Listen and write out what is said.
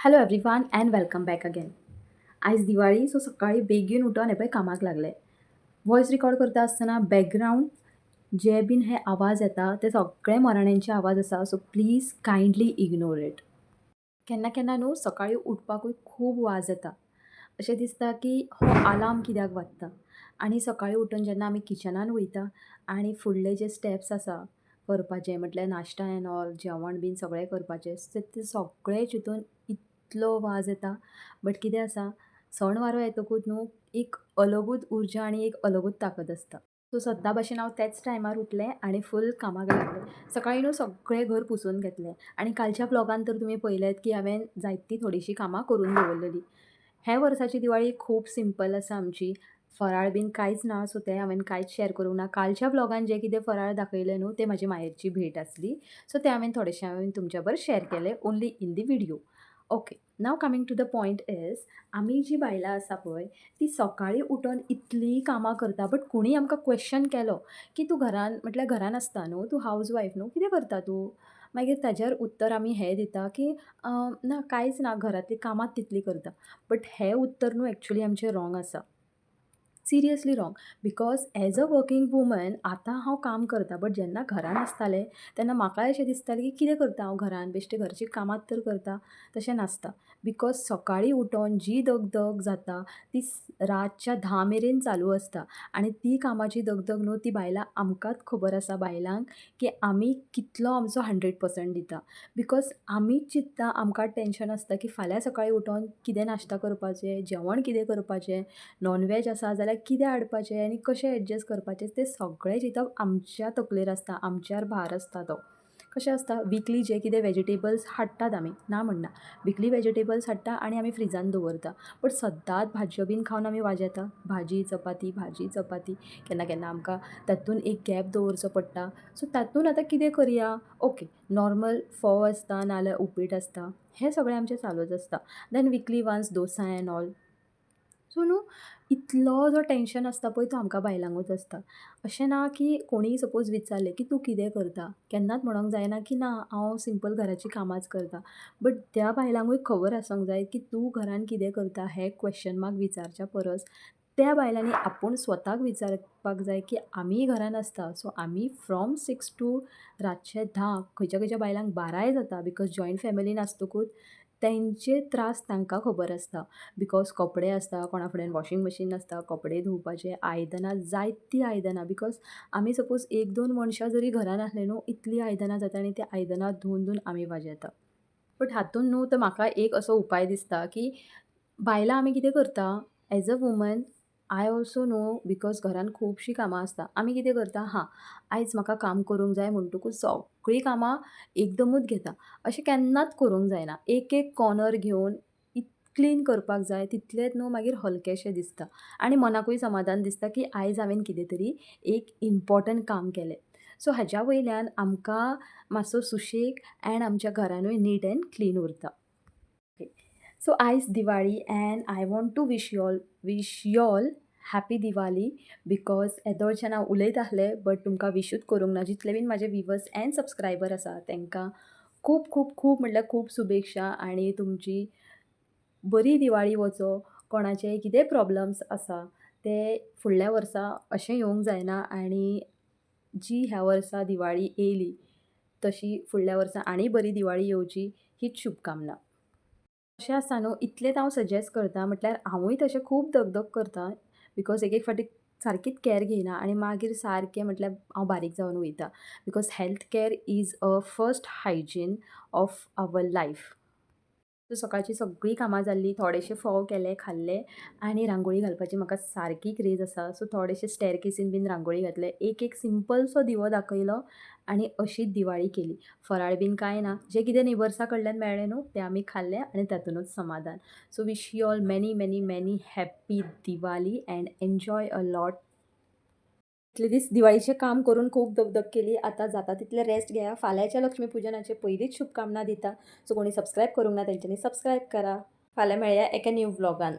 Hello everyone and welcome back again. आयज Diwali so सकाळी बेगीन उठून हे पळय कामाक लागले. व्हॉयस रिकॉर्ड करता आसतना बॅकग्रावंड जे बीन हे आवाज येता ते सगळे मराण्यांचे आवाज आसा, सो प्लीज कायंडली इग्नोर इट. केन्ना केन्ना न्हू सकाळीं उठपाकूय खूब वाज येता. अशें दिसता की हो आलार्म कित्याक वाजता आनी सकाळीं उठून जेन्ना आमी किचनान वयता आनी फुडले जे स्टेप्स आसा करपाचे म्हटल्यार नाश्ता एंड ऑल जेवण बीन सगळें करपाचें ते सगळे चिंतून इतलो वाज येता. बट कितें आसा सण वारो येतकूच न्हू एक अलगूच उर्जा आनी एक अलगूच ताकद आसता. सो सद्दां भाशेन हांव त्याच टायमार उठलें आनी फूल कामाक लागलें. सकाळीं न्हू सगळें घर पुसून घेतलें आनी कालच्या व्लॉगान तर तुमी पळयलेत की हांवें जायतीं थोडीशीं कामां करून दवरलेलीं. हे वर्साची दिवाळी खूब सिंपल आसा आमची. फराळ बीन कांयच ना, सो तें हांवें कांयच शेअर करूंक ना. कालच्या व्लॉगान जे कितें फराळ दाखयलें न्हू तें म्हाजी मायरची भेट आसली. सो तें हांवें तुमच्या बरोबर शेअर केलें only in the video. Okay, now coming to the point is आमी जी बायलां आसा पळय ती सकाळीं उठून इतलीं कामां करता. बट कोणीय आमकां क्वेश्चन केलो की तूं घरान म्हटल्यार घरान आसता न्हू, तूं हावज वायफ न्हू, कितें करता तूं? मागीर ताचेर उत्तर आमी हें दिता की ना कांयच ना, घरांतलीं कामांच तितलीं करता. बट हें उत्तर न्हू एक्चुअली आमचें रॉंग आसा. Seriously wrong. Because as a working woman आतां हांव काम करतां, बट जेन्ना घरान आसतालें तेन्ना म्हाकाय अशें दिसतालें की कितें करता हांव घरान, बेश्टें घरचीं कामांच तर करता. तशें नासता. बिकॉज सकाळीं उठोन जी दगदग जाता ती रातच्या 10 मेरेन चालू आसता आनी ती कामाची दगदग न्हू ती बायलां आमकांच खबर आसा बायलांक की आमी कितलो आमचो 100% दिता. बिकॉज आमीच चिंतता, आमकांच टेंशन आसता की फाल्यां सकाळीं उठोन कितें नाश्ता करपाचें, जेवण कितें करपाचें, नॉनवेज आसा जाल्यार कितें हाडपाचें आनी कशें एडजस्ट करपाचें तें सगळें चिंतप आमच्या तकलेर आसता, आमच्यार भार आसता तो. कशें आसता विकली जे कितें वेजिटेबल्स हाडटात आमी, ना म्हणना. विकली वेजिटेबल्स हाडटा आनी आमी फ्रिजान दवरता. बट सद्दांच भाजयो बीन खावन आमी वाजेता. भाजी चपाती. केन्ना केन्ना आमकां तातूंत एक गॅप दवरचो पडटा. सो तातूंत आतां कितें करया? ओके, नॉर्मल फोव आसता नाल्यार उपीट आसता. हें सगळें आमचें चालूच आसता. Then weekly once dosa and all. So न्हू इतलो जो टेंशन आसता पळय तो आमकां बायलांकूच आसता. अशें ना की कोणीय सपोज विचारलें की तूं कितें करता? केन्नाच म्हणोंक जायना की ना हांव सिंपल घराचीं कामांच करतां. बट त्या बायलांकूय खबर आसूंक जाय की तूं घरान कितें करता हें क्वेश्चन मार्क विचारच्या परस त्या बायलांनी आपूण स्वताक विचारपाक जाय की आमीय घरान आसता. सो आमी फ्रॉम 6 टू रातचे 10 खंयच्या खंयच्या बायलांक 12य जाता बिकॉज जॉयंट फॅमिलीन आसतकूच तेंचे त्रास तांकां खबर आसता. बिकॉज कपडे आसता, कोणा फुड्यान वॉशींग मशीन नासता, कपडे धुवपाचे, आयदनां जायतीं आयदनां. बिकॉज आमी सपोज 1-2 मनशां जरी घरान आसलीं न्हू इतलीं आयदनां जाता आनी तीं आयदनां धुवन आमी वाजेता. बट हातूंत न्हू तर म्हाका एक असो उपाय दिसता की बायलां आमी कितें करता as a woman. I also know because घरान खुबशीं कामां आसता. आमी कितें करता आयज म्हाका काम करूंक जाय म्हणटकूच सगळीं कामां एकदमूच घेता. अशें केन्नाच करूंक जायना. एक एक कॉर्नर घेवन क्लीन करपाक जाय तितलेंच न्हू मागीर हलकेशें दिसता आनी मनाकूय समाधान दिसता की आयज हांवें कितें तरी एक इम्पॉर्टंट काम केलें. सो हाच्या वयल्यान आमकां मातसो सुशेग एंड आमच्या घरानूय नीट एंड क्लीन उरता. ओके, सो आयज Diwali and I want to wish you all happy Diwali. Because येदोळच्यान हांव उलयत आहलें बट तुमकां विशूच करूंक ना. जितले बीन म्हाजे व्हिवर्स एंड सबस्क्रायबर आसा तांकां खूब खूब खूब म्हणल्यार खूब शुभेच्छा आनी तुमची बरी दिवाळी वचो. कोणाचेय कितेंय प्रॉब्लम्स आसा ते फुडल्या वर्सा अशें येवंक जायना आनी जी ह्या वर्सा दिवाळी येयली तशी फुडल्या वर्सा आनी बरी दिवाळी येवची हीच शुभकामना. अशें आसा न्हू इतलेंच हांव सजेस्ट करतां म्हटल्यार हांवूय तशें खूब दगदग करतां. बिकॉज एक एक फावटी सारकीच कॅर घेयना आनी मागीर सारकें म्हटल्यार हांव बारीक जावन वयता. Because health care is a first hygiene of our life. So सकाळची सगळीं कामां जाल्लीं, थोडेशे फोव केले, खाल्ले आनी रांगोळी घालपाची म्हाका सारकी क्रेज आसा. सो थोडेशे स्टेअरकेसीन बीन रांगोळी घातले. एक सिंपलसो दिवो दाखयलो आनी अशीच दिवाळी केली. फराळ बीन कांय ना. जें कितें नेबर्सा कडल्यान मेळ्ळें न्हू तें आमी खाल्लें आनी तातूंतच समाधान. So wish you all many many many happy Diwali end enjoy a lot. इतले दीस दिवाळीचें काम करून खूब दगदग केली. आतां जाता तितलें रेस्ट घेया. फाल्यांच्या लक्ष्मी पुजनाचे पयलींच शुभकामना दिता. सो कोणी सबस्क्रायब करूंक ना तेंच्यांनी सबस्क्रायब करा. फाल्यां मेळया एका न्यू व्लॉगान.